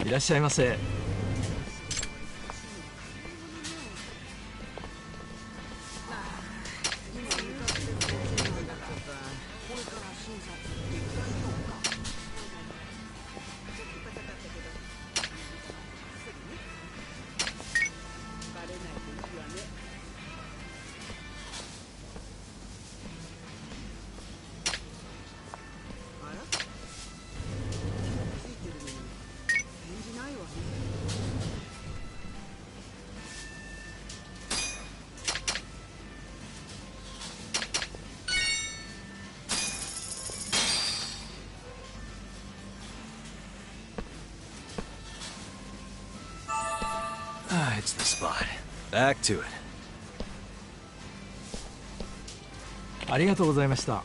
いらっしゃいませ。It's the spot. Back to it. ありがとうございました。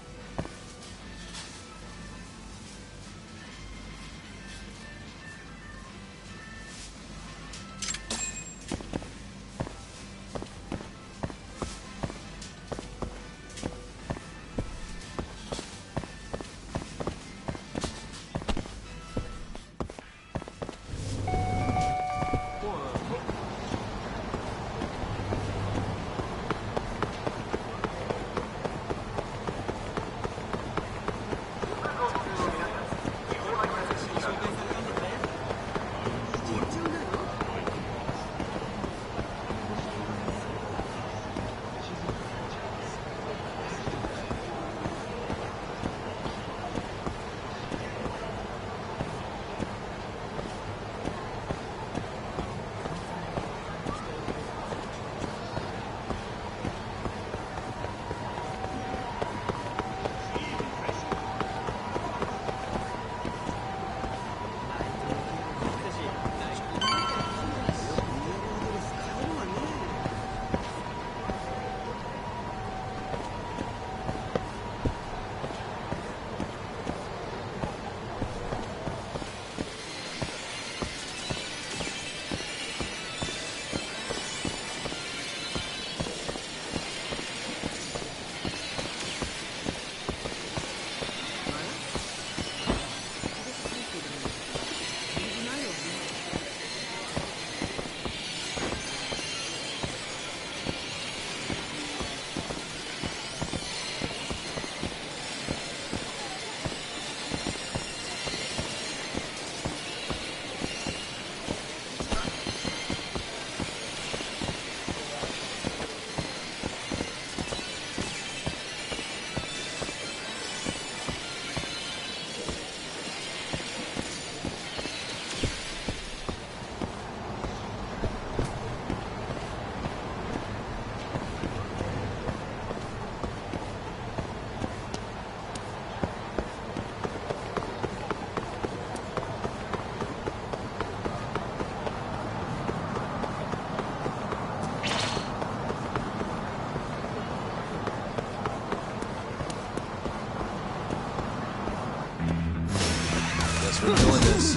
We're doing this.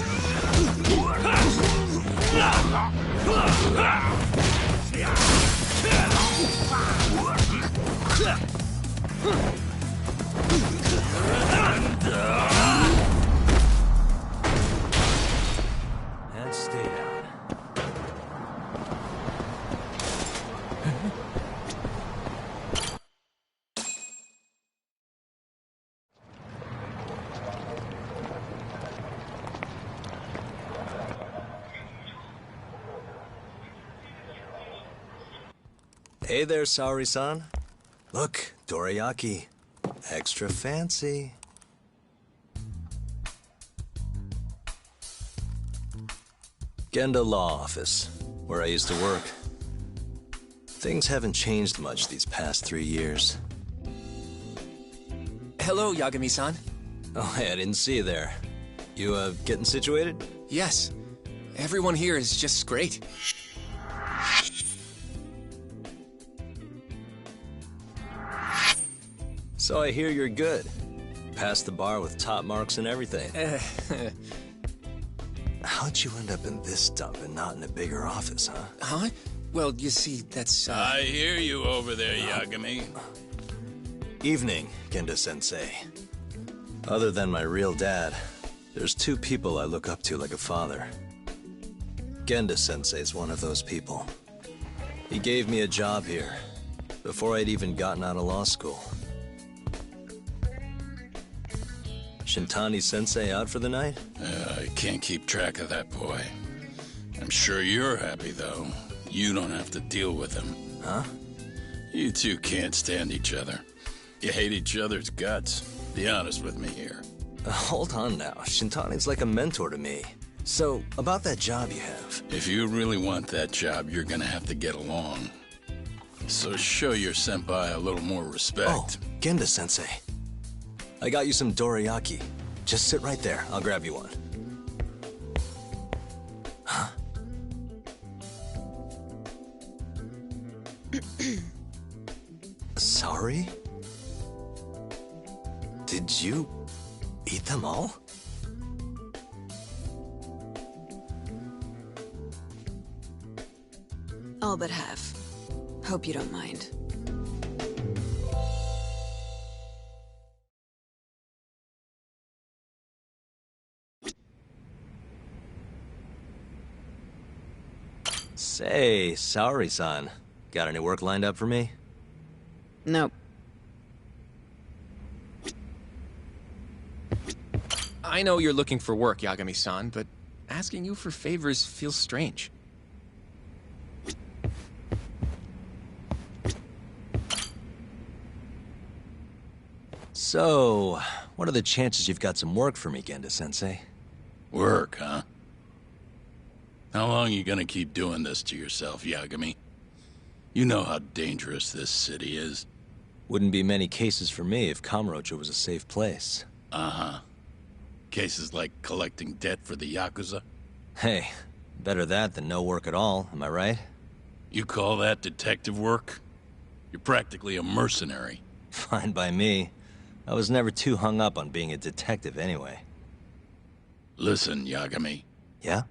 And stay down. Hey there, Saori-san. Look, dorayaki. Extra fancy. Genda Law Office, where I used to work. Things haven't changed much these past 3 years. Hello, Yagami-san. Oh, hey, I didn't see you there. You, getting situated? Yes. Everyone here is just great. So I hear you're good. Passed the bar with top marks and everything. How'd you end up in this dump and not in a bigger office, huh? Huh? Well, you see, that's, I hear you over there, Yagami. Evening, Genda-sensei. Other than my real dad, there's 2 people I look up to like a father. Genda-sensei's one of those people. He gave me a job here, before I'd even gotten out of law school. Shintani-sensei out for the night? I can't keep track of that boy. I'm sure you're happy, though. You don't have to deal with him. Huh? You two can't stand each other. You hate each other's guts. Be honest with me here. Hold on now. Shintani's like a mentor to me. So, about that job you have. If you really want that job, you're gonna have to get along. So show your senpai a little more respect. Oh, Genda-sensei. I got you some dorayaki. Just sit right there. I'll grab you one. Huh? Sorry? Did you eat them all? All but half. Hope you don't mind. Say, Saori-san. Got any work lined up for me? Nope. I know you're looking for work, Yagami-san, but asking you for favors feels strange. So, what are the chances you've got some work for me, Genda-sensei? Work, huh? How long you gonna keep doing this to yourself, Yagami? You know how dangerous this city is. Wouldn't be many cases for me if Kamurocho was a safe place. Uh-huh. Cases like collecting debt for the Yakuza? Hey, better that than no work at all, am I right? You call that detective work? You're practically a mercenary. Fine by me. I was never too hung up on being a detective anyway. Listen, Yagami. Yeah?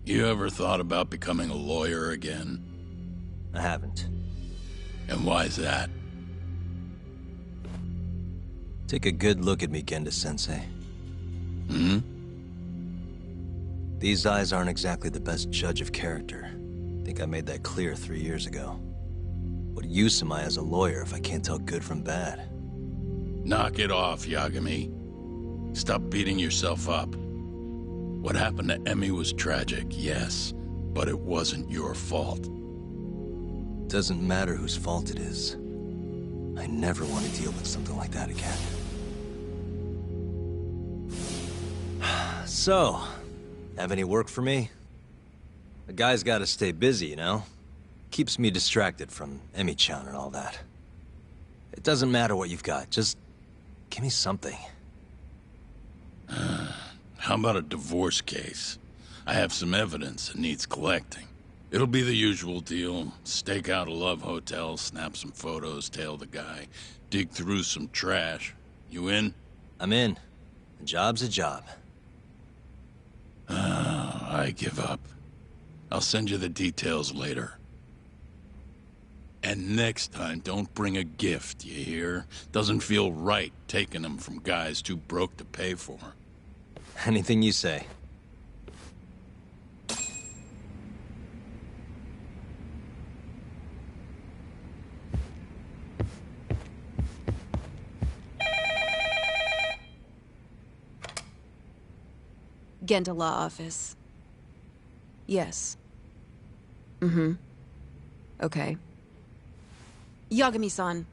You ever thought about becoming a lawyer again? I haven't. And why's that? Take a good look at me, Genda-sensei. Hmm? These eyes aren't exactly the best judge of character. Think I made that clear 3 years ago. What use am I as a lawyer if I can't tell good from bad? Knock it off, Yagami. Stop beating yourself up. What happened to Emmy was tragic, yes, but it wasn't your fault. Doesn't matter whose fault it is. I never want to deal with something like that again. So, have any work for me? A guy's gotta stay busy, you know? Keeps me distracted from Emmy-chan and all that. It doesn't matter what you've got, just give me something. How about a divorce case? I have some evidence that needs collecting. It'll be the usual deal. Stake out a love hotel, snap some photos, tail the guy, dig through some trash. You in? I'm in. A job's a job. I give up. I'll send you the details later. And next time, don't bring a gift, you hear? Doesn't feel right taking them from guys too broke to pay for. Anything you say. Genda Law Office. Yes. Mm-hmm. Okay. Yagami-san,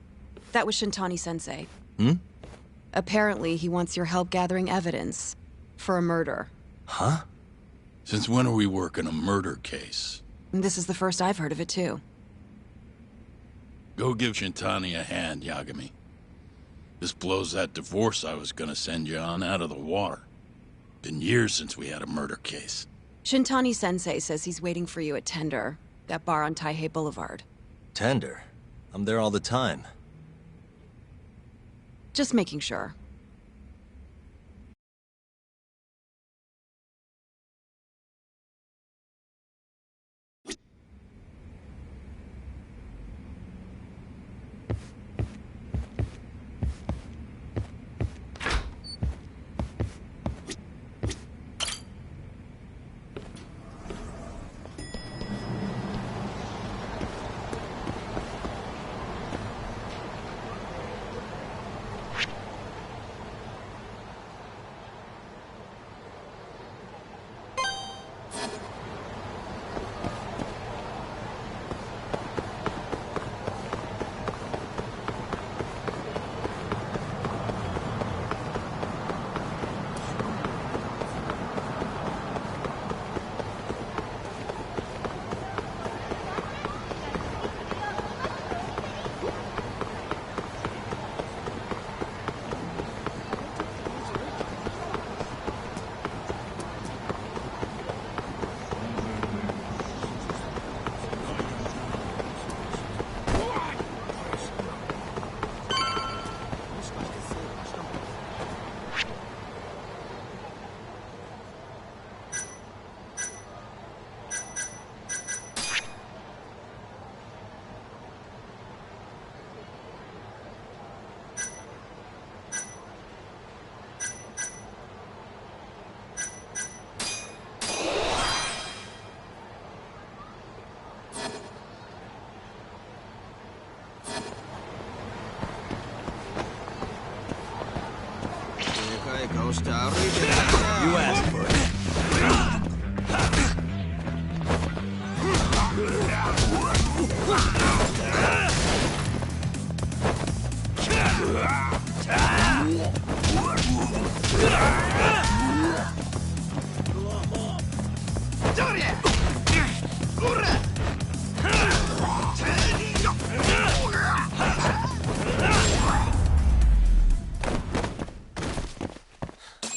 that was Shintani-sensei. Hmm? Apparently, he wants your help gathering evidence for a murder. Huh? Since when are we working a murder case? And this is the first I've heard of it, too. Go give Shintani a hand, Yagami. This blows that divorce I was gonna send you on out of the water. Been years since we had a murder case. Shintani-sensei says he's waiting for you at Tender, that bar on Taihei Boulevard. Tender. I'm there all the time. Just making sure. You asked for it.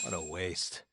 What a waste.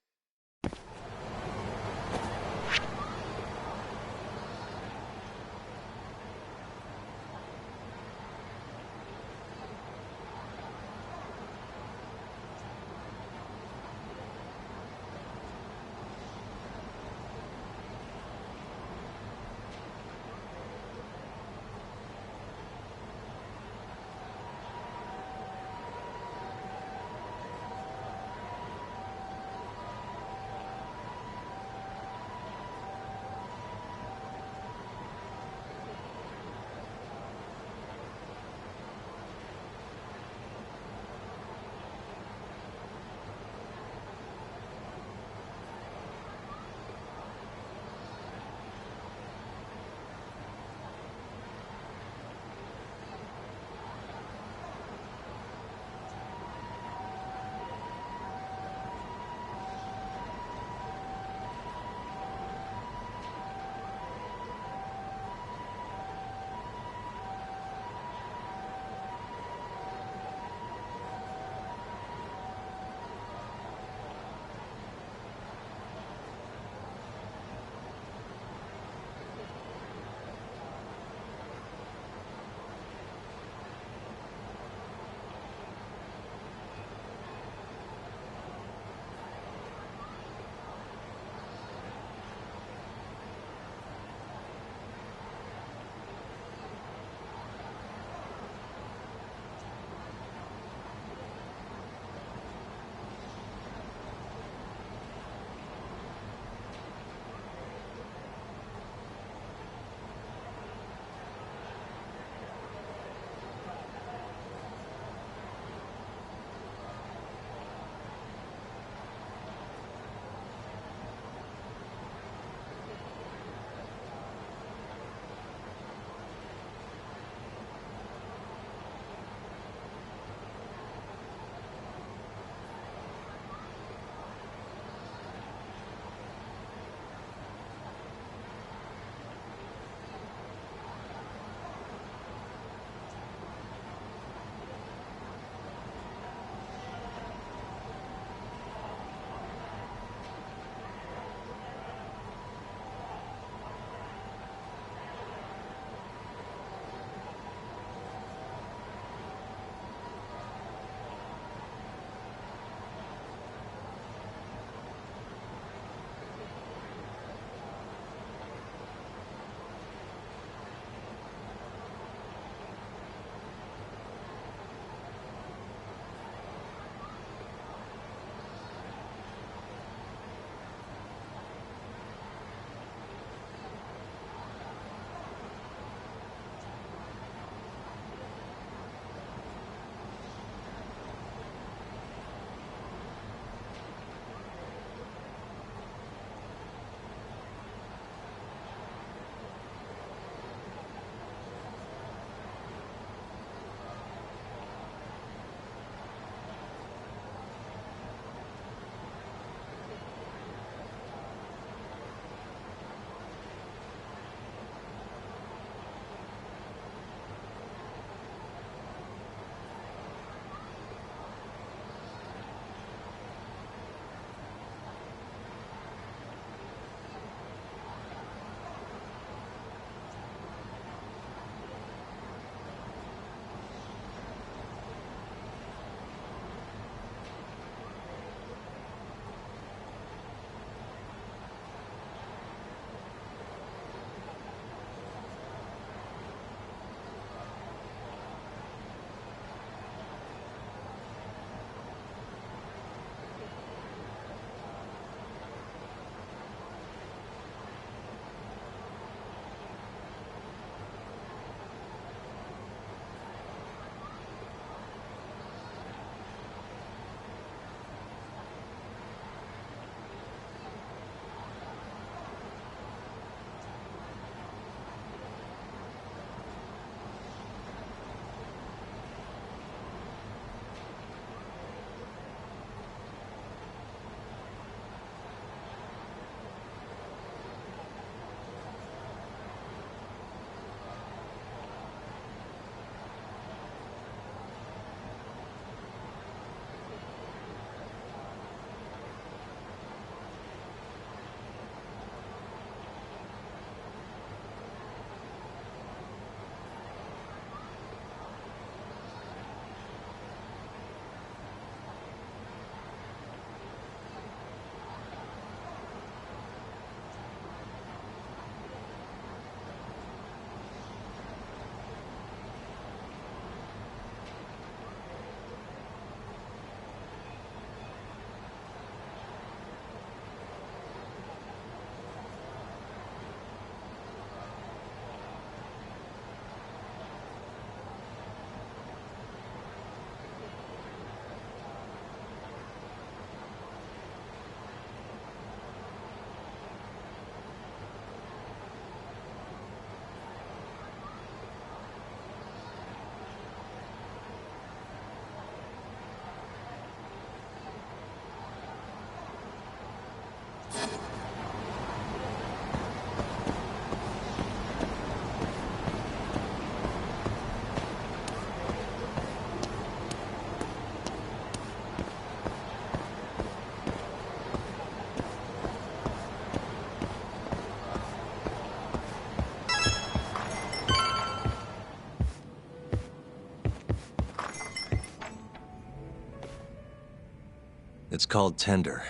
It's called Tender.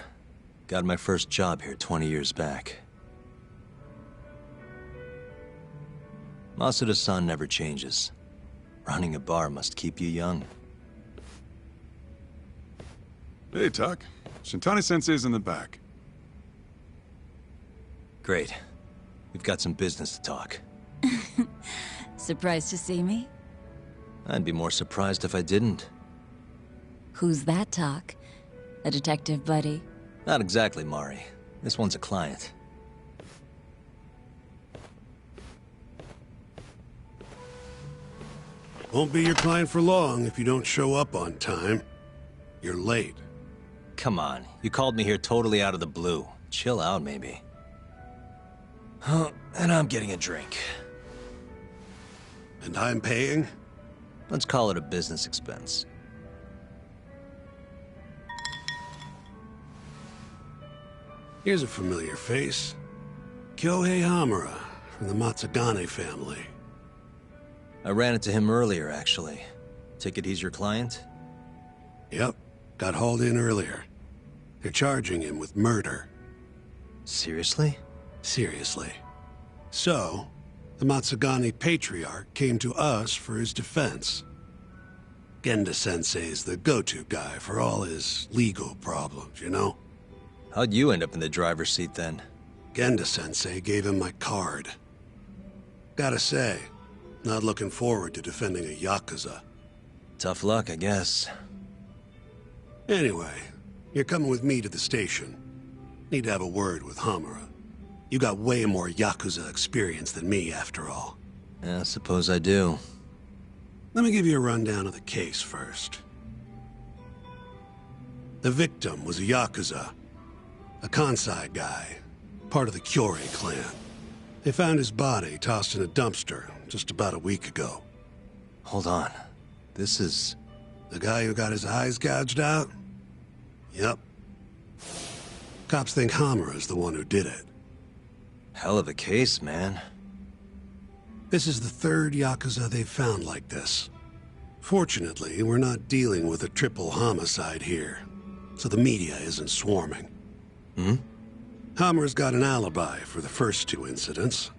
Got my first job here 20 years back. Masuda-san never changes. Running a bar must keep you young. Hey, Tuck. Shintani-sensei's in the back. Great. We've got some business to talk. Surprised to see me? I'd be more surprised if I didn't. Who's that, Talk? A detective buddy? Not exactly, Mari. This one's a client. Won't be your client for long if you don't show up on time. You're late. Come on, you called me here totally out of the blue. Chill out, maybe. Oh, and I'm getting a drink. And I'm paying? Let's call it a business expense. Here's a familiar face. Kyohei Hamura, from the Matsugane family. I ran into him earlier, actually. Ticket he's your client? Yep, got hauled in earlier. They're charging him with murder. Seriously? Seriously. So, the Matsugane patriarch came to us for his defense. Genda-sensei's the go-to guy for all his legal problems, you know? How'd you end up in the driver's seat then? Genda-sensei gave him my card. Gotta say, not looking forward to defending a Yakuza. Tough luck, I guess. Anyway, you're coming with me to the station. Need to have a word with Hamura. You got way more Yakuza experience than me, after all. Yeah, suppose I do. Let me give you a rundown of the case first. The victim was a Yakuza. A Kansai guy, part of the Kyorei clan. They found his body tossed in a dumpster just about a week ago. Hold on. This is... The guy who got his eyes gouged out? Yep. Cops think Hamura's the one who did it. hell of a case, man. This is the third Yakuza they've found like this. Fortunately, we're not dealing with a triple homicide here, so the media isn't swarming. Hammer's got an alibi for the first two incidents.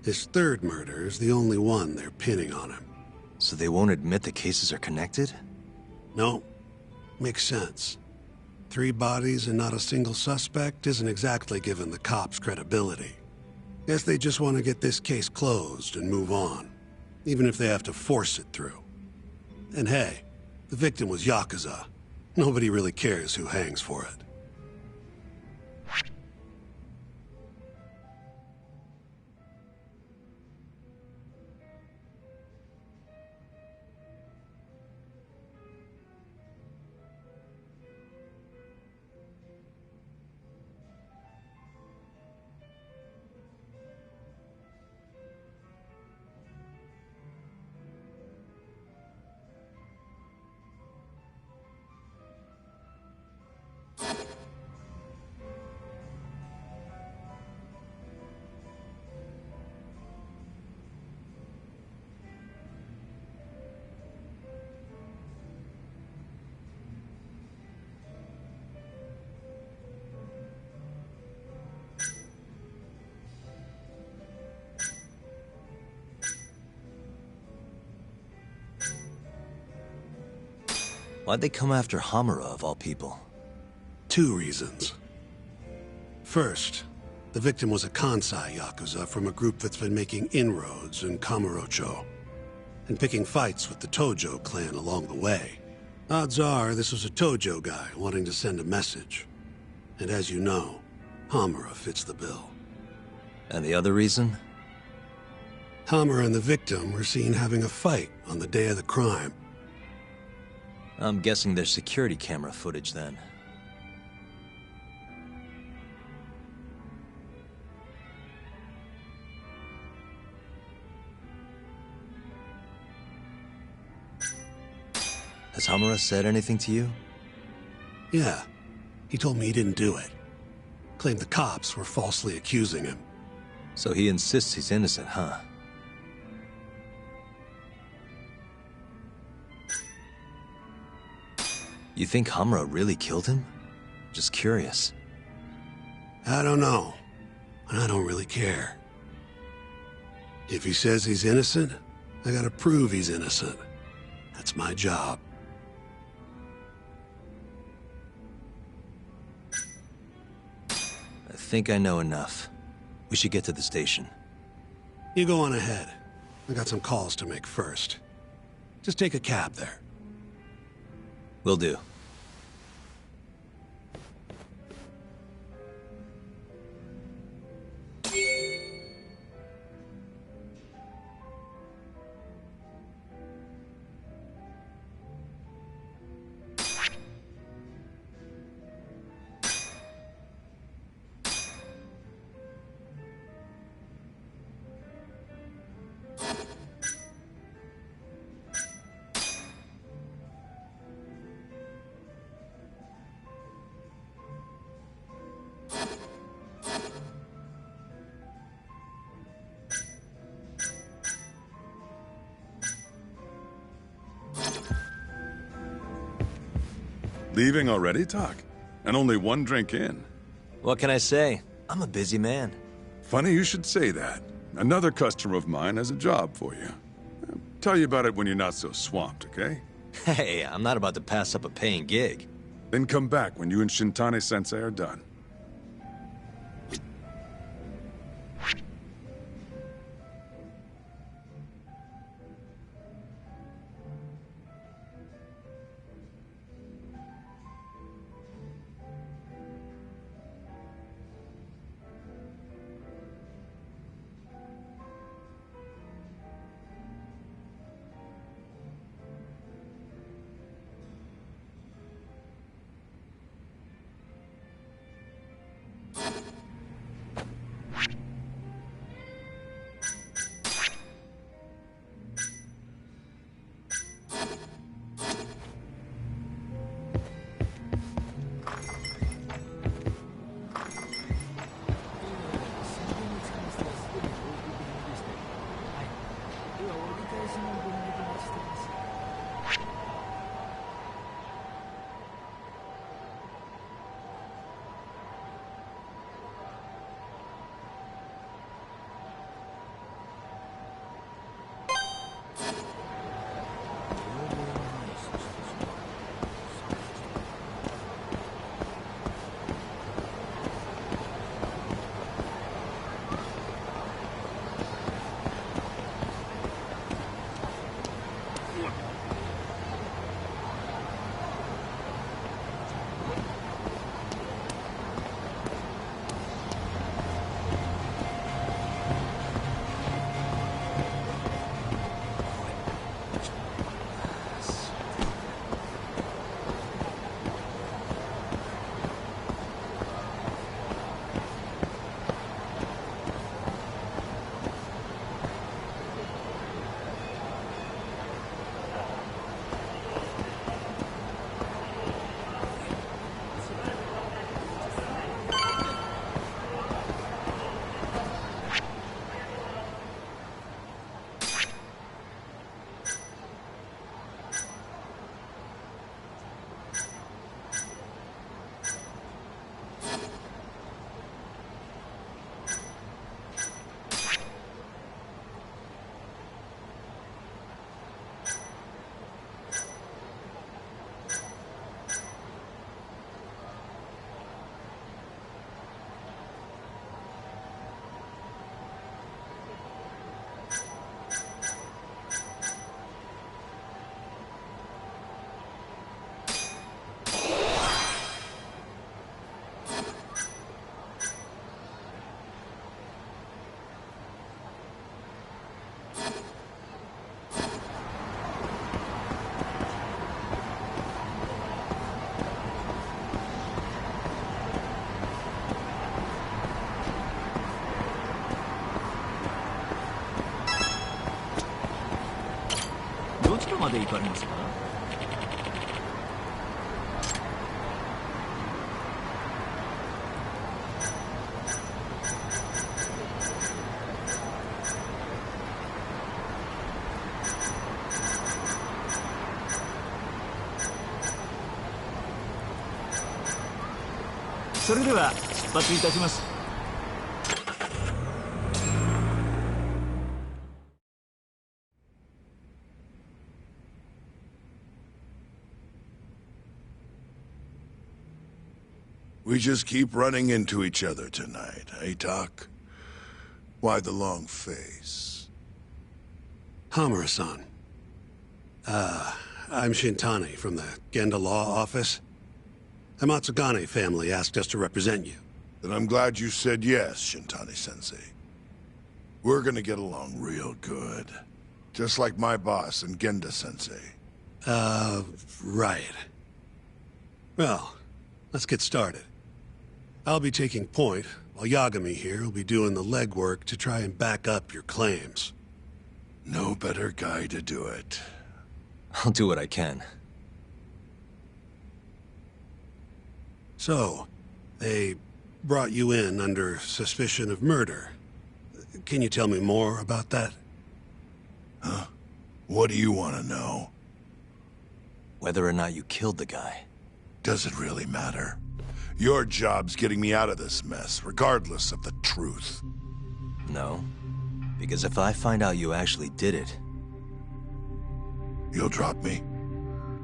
His third murder is the only one they're pinning on him. So they won't admit the cases are connected? No. Makes sense. 3 bodies and not a single suspect isn't exactly giving the cops credibility. Guess they just want to get this case closed and move on, even if they have to force it through. And hey, the victim was Yakuza. Nobody really cares who hangs for it. Why'd they come after Hamura, of all people? 2 reasons. First, the victim was a Kansai Yakuza from a group that's been making inroads in Kamurocho, and picking fights with the Tojo clan along the way. Odds are this was a Tojo guy wanting to send a message. And as you know, Hamura fits the bill. And the other reason? Hamura and the victim were seen having a fight on the day of the crime. I'm guessing there's security camera footage then. Has Hamura said anything to you? Yeah, he told me he didn't do it. Claimed the cops were falsely accusing him. So he insists he's innocent, huh? You think Hamura really killed him? Just curious. I don't know. And I don't really care. If he says he's innocent, I gotta prove he's innocent. That's my job. I think I know enough. We should get to the station. You go on ahead. I got some calls to make first. Just take a cab there. Will do. Leaving already, Doc? And only one drink in. What can I say? I'm a busy man. Funny you should say that. Another customer of mine has a job for you. I'll tell you about it when you're not so swamped, okay? Hey, I'm not about to pass up a paying gig. Then come back when you and Shintani-sensei are done.まで行かれますか？それでは出発いたします。We just keep running into each other tonight, eh, Doc? Why the long face? Hamura-san. I'm Shintani from the Genda Law Office. The Matsugane family asked us to represent you. Then I'm glad you said yes, Shintani-sensei. We're gonna get along real good. Just like my boss and Genda-sensei. Right. Well, let's get started. I'll be taking point, while Yagami here will be doing the legwork to try and back up your claims. No better guy to do it. I'll do what I can. So, they brought you in under suspicion of murder. Can you tell me more about that? Huh? What do you want to know? Whether or not you killed the guy. Does it really matter? Your job's getting me out of this mess, regardless of the truth. No. Because if I find out you actually did it... You'll drop me?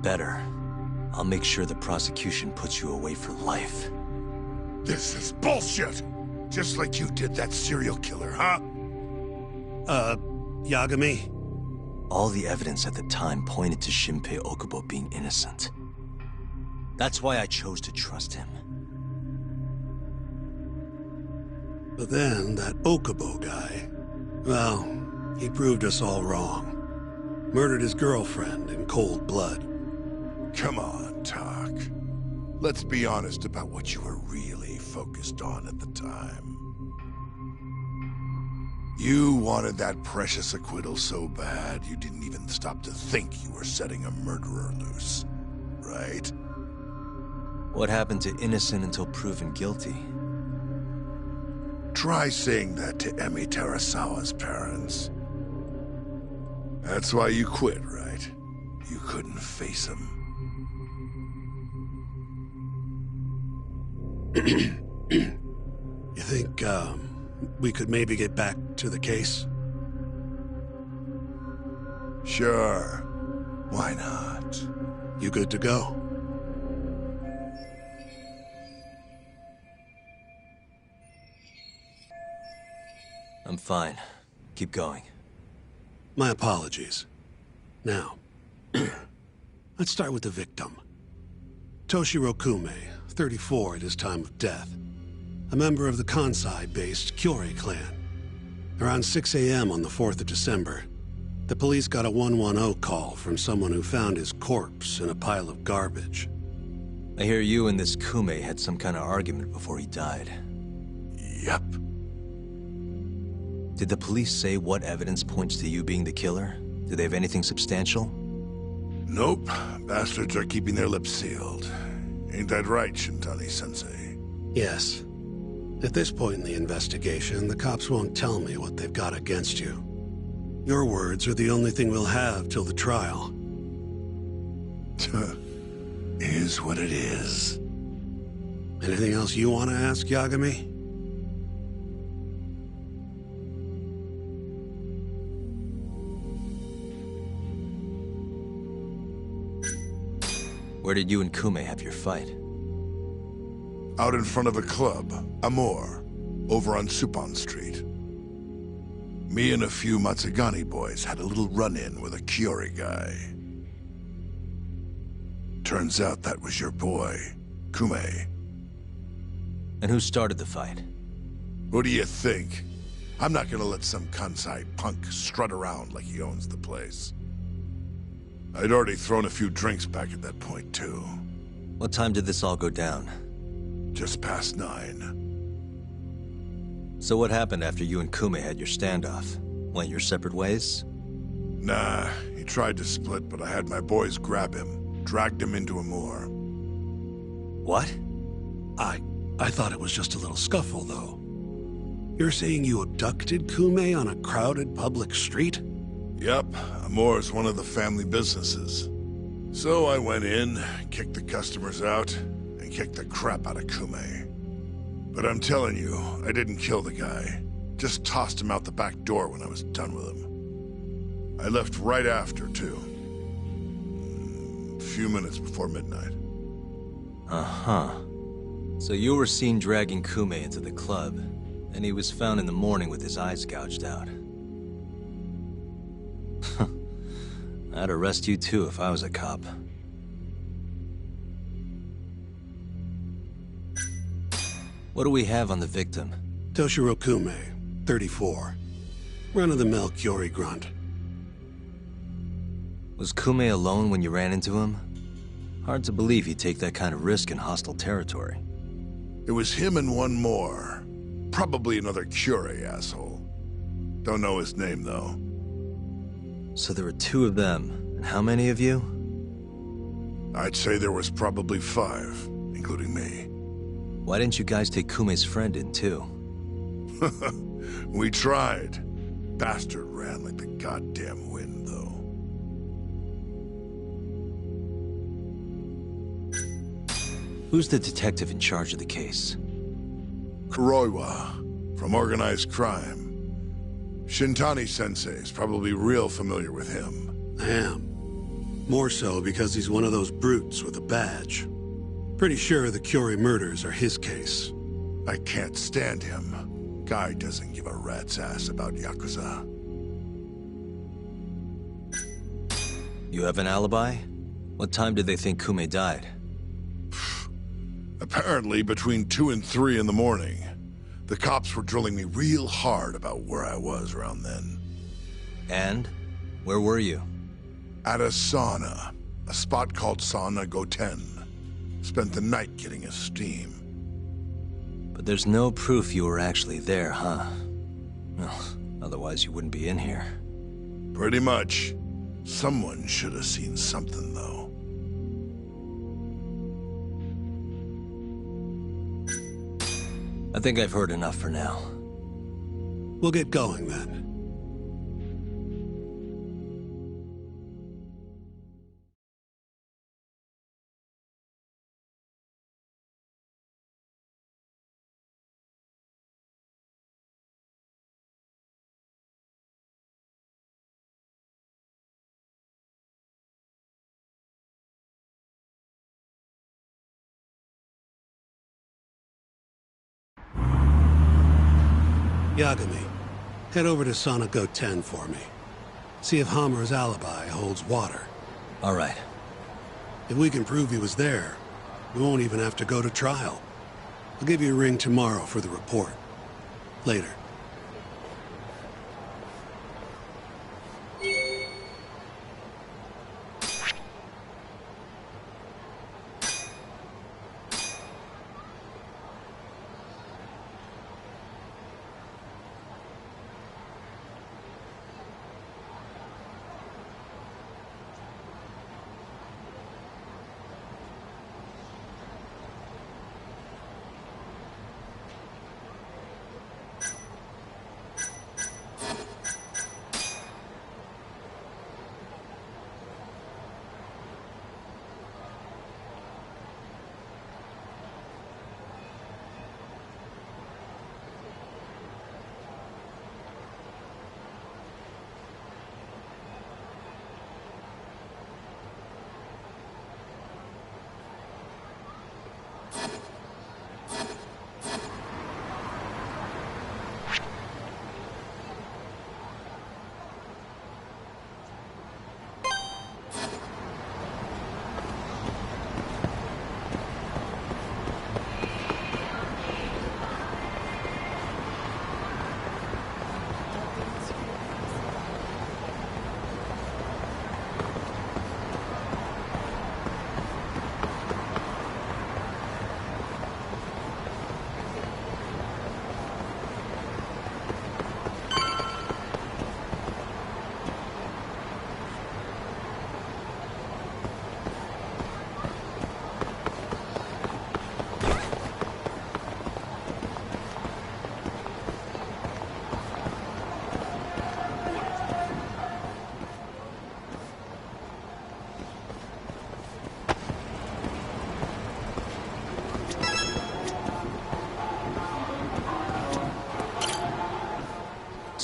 Better. I'll make sure the prosecution puts you away for life. This is bullshit! Just like you did that serial killer, huh? Yagami? All the evidence at the time pointed to Shinpei Okubo being innocent. That's why I chose to trust him. But then, that Okubo guy... Well, he proved us all wrong. Murdered his girlfriend in cold blood. Come on, Talk. Let's be honest about what you were really focused on at the time. You wanted that precious acquittal so bad, you didn't even stop to think you were setting a murderer loose. Right? What happened to innocent until proven guilty? Try saying that to Emi Terasawa's parents. That's why you quit, right? You couldn't face him. You think, we could maybe get back to the case? Sure. Why not? You good to go? I'm fine. Keep going. My apologies. Now, let's start with the victim. Toshiro Kume, 34 at his time of death. A member of the Kansai-based Kyorei clan. Around 6 a.m. on the 4th of December, the police got a 110 call from someone who found his corpse in a pile of garbage. I hear you and this Kume had some kind of argument before he died. Yep. Did the police say what evidence points to you being the killer? Do they have anything substantial? Nope. Bastards are keeping their lips sealed. Ain't that right, Shintani-sensei? Yes. At this point in the investigation, the cops won't tell me what they've got against you. Your words are the only thing we'll have till the trial. Is what it is. Anything else you want to ask, Yagami? Where did you and Kume have your fight? Out in front of a club, Amor, over on Supon Street. Me and a few Matsugane boys had a little run-in with a Kyorei guy. Turns out that was your boy, Kume. And who started the fight? What do you think? I'm not gonna let some Kansai punk strut around like he owns the place. I'd already thrown a few drinks back at that point, too. What time did this all go down? Just past 9. So what happened after you and Kume had your standoff? Went your separate ways? Nah, he tried to split, but I had my boys grab him, dragged him into Amor. What? I thought it was just a little scuffle, though. You're saying you abducted Kume on a crowded public street? Yep, Amor's one of the family businesses. So I went in, kicked the customers out, and kicked the crap out of Kume. But I'm telling you, I didn't kill the guy. Just tossed him out the back door when I was done with him. I left right after, too. A few minutes before midnight. Uh-huh. So you were seen dragging Kume into the club, and he was found in the morning with his eyes gouged out. I'd arrest you too if I was a cop. What do we have on the victim? Toshiro Kume, 34. Run-of-the-mill Kyori grunt. Was Kume alone when you ran into him? Hard to believe he'd take that kind of risk in hostile territory. It was him and one more. Probably another Curie asshole. Don't know his name, though. So there were two of them, and how many of you? I'd say there was probably 5, including me. Why didn't you guys take Kume's friend in, too? We tried. Bastard ran like the goddamn wind, though. Who's the detective in charge of the case? Kuroiwa, from organized crime. Shintani-sensei's probably real familiar with him. I am. More so because he's one of those brutes with a badge. Pretty sure the Curie murders are his case. I can't stand him. Guy doesn't give a rat's ass about Yakuza. You have an alibi? What time did they think Kume died? Apparently between 2 and 3 in the morning. The cops were drilling me real hard about where I was around then. And? Where were you? At a sauna. A spot called Sauna Goten. Spent the night getting a steam. But there's no proof you were actually there, huh? Well, otherwise you wouldn't be in here. Pretty much. Someone should have seen something, though. I think I've heard enough for now. We'll get going then. Yagami, head over to Sauna Goten for me. See if Hammer's alibi holds water. All right. If we can prove he was there, we won't even have to go to trial. I'll give you a ring tomorrow for the report. Later.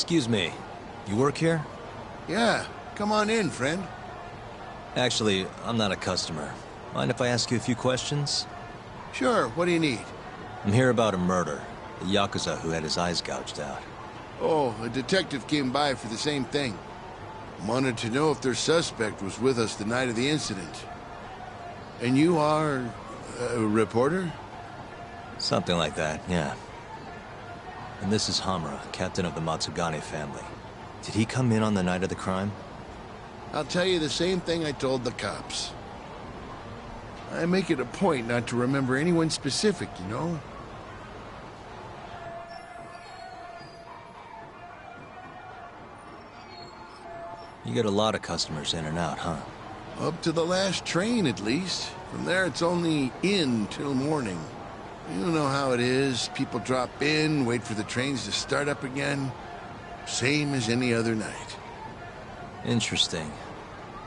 Excuse me. You work here? Yeah, come on in, friend. Actually, I'm not a customer. Mind if I ask you a few questions? Sure, what do you need? I'm here about a murder. The Yakuza who had his eyes gouged out. Oh, a detective came by for the same thing. Wanted to know if their suspect was with us the night of the incident. And you are a reporter? Something like that, yeah. And this is Hamura, captain of the Matsugane family. Did he come in on the night of the crime? I'll tell you the same thing I told the cops. I make it a point not to remember anyone specific, you know? You get a lot of customers in and out, huh? Up to the last train, at least. From there, it's only in till morning. You know how it is. People drop in, wait for the trains to start up again. Same as any other night. Interesting.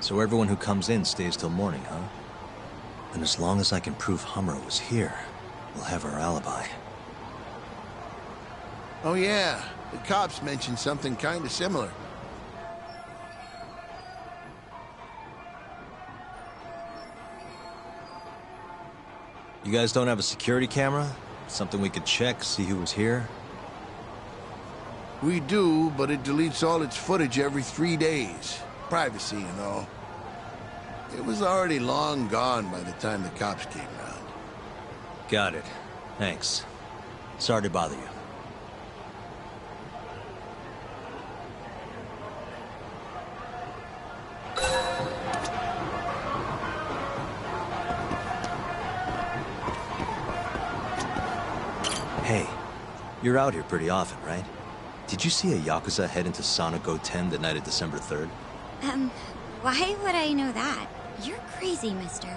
So everyone who comes in stays till morning, huh? And as long as I can prove Hamura was here, we'll have our alibi. Oh yeah, the cops mentioned something kind of similar. You guys don't have a security camera? Something we could check, see who was here? We do, but it deletes all its footage every 3 days. Privacy, you know. It was already long gone by the time the cops came round. Got it. Thanks. Sorry to bother you. Hey, you're out here pretty often, right? Did you see a Yakuza head into Sonic 10 the night of December 3rd? Why would I know that? You're crazy, mister.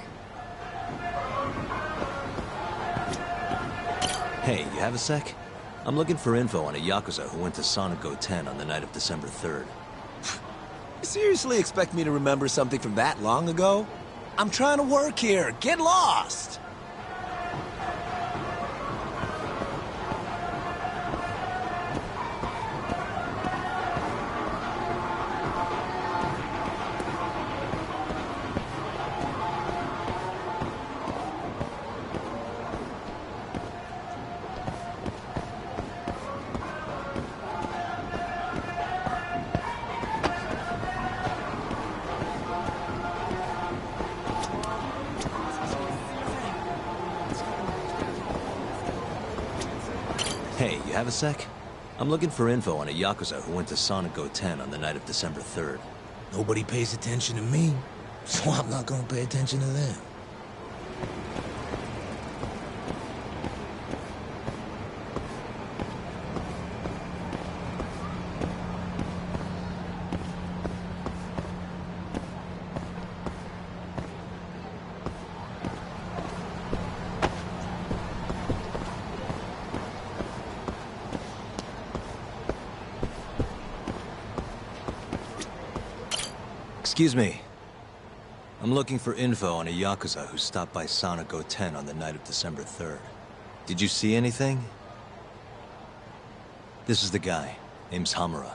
Hey, you have a sec? I'm looking for info on a Yakuza who went to Sonic 10 on the night of December 3rd. You seriously expect me to remember something from that long ago? I'm trying to work here. Get lost! Hey, you have a sec? I'm looking for info on a Yakuza who went to Sonic 10 on the night of December 3rd. Nobody pays attention to me, so I'm not gonna pay attention to them. Excuse me. I'm looking for info on a Yakuza who stopped by Sonic 10 on the night of December 3rd. Did you see anything? This is the guy. Name's Hamura.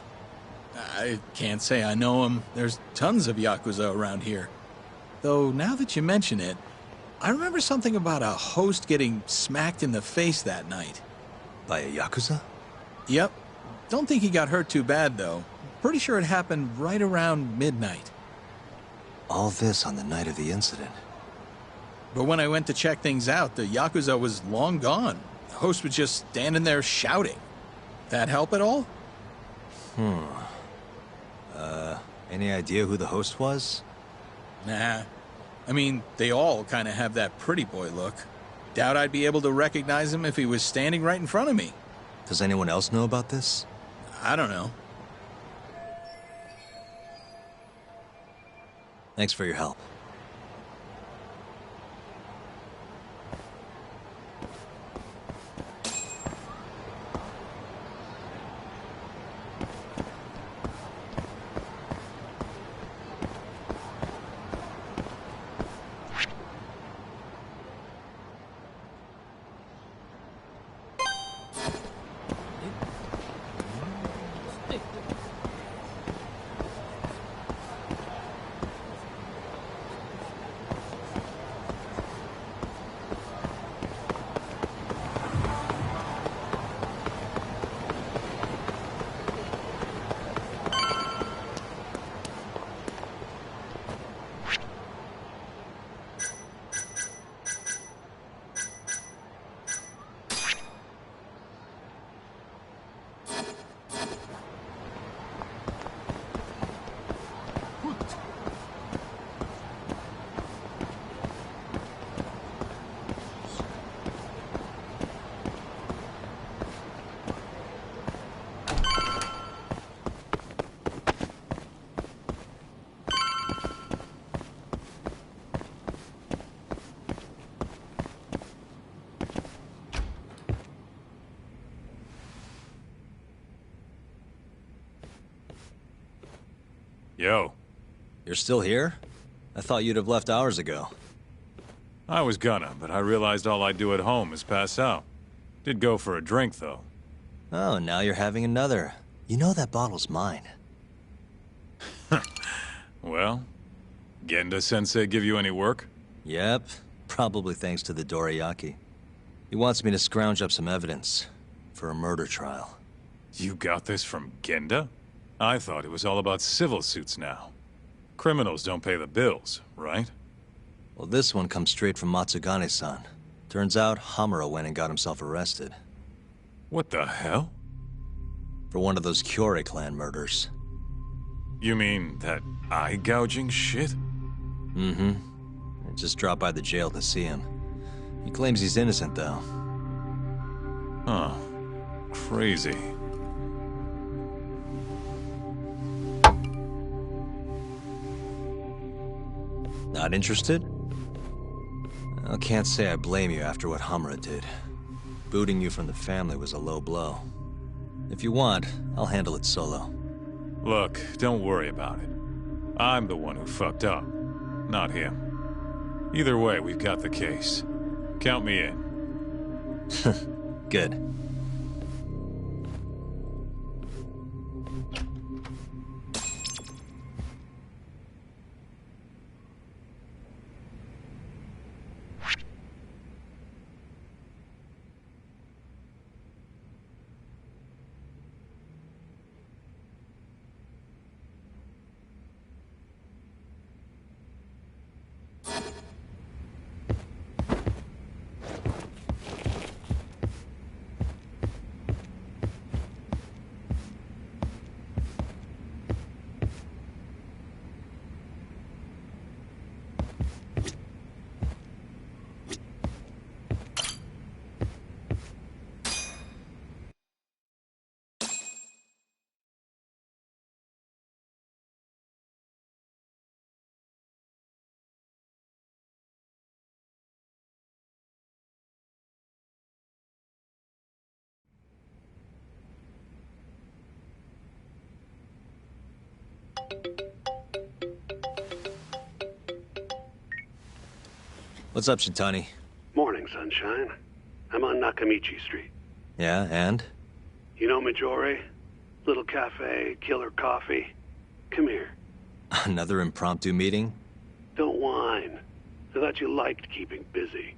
I can't say I know him. There's tons of Yakuza around here. Though, now that you mention it, I remember something about a host getting smacked in the face that night. By a Yakuza? Yep. Don't think he got hurt too bad, though. Pretty sure it happened right around midnight. All this on the night of the incident. But when I went to check things out, the Yakuza was long gone. The host was just standing there shouting. That help at all? Any idea who the host was? Nah. I mean, they all kind of have that pretty boy look. Doubt I'd be able to recognize him if he was standing right in front of me. Does anyone else know about this? I don't know. Thanks for your help. Yo. You're still here? I thought you'd have left hours ago. I was gonna, but I realized all I do at home is pass out. Did go for a drink, though. Oh, now you're having another. You know that bottle's mine. Well, Genda-sensei give you any work? Yep, probably thanks to the dorayaki. He wants me to scrounge up some evidence for a murder trial. You got this from Genda? I thought it was all about civil suits now. Criminals don't pay the bills, right? Well, this one comes straight from Matsugane-san. Turns out Hamura went and got himself arrested. What the hell? For one of those Kyorei clan murders. You mean that eye-gouging shit? Mm-hmm. I just dropped by the jail to see him. He claims he's innocent, though. Huh. Crazy. Not interested? I can't say I blame you after what Hamura did. Booting you from the family was a low blow. If you want, I'll handle it solo. Look, don't worry about it. I'm the one who fucked up, not him. Either way, we've got the case. Count me in. Good. What's up, Shintani? Morning, sunshine. I'm on Nakamichi Street. Yeah, and? You know Majore? Little cafe, killer coffee. Come here. Another impromptu meeting? Don't whine. I thought you liked keeping busy.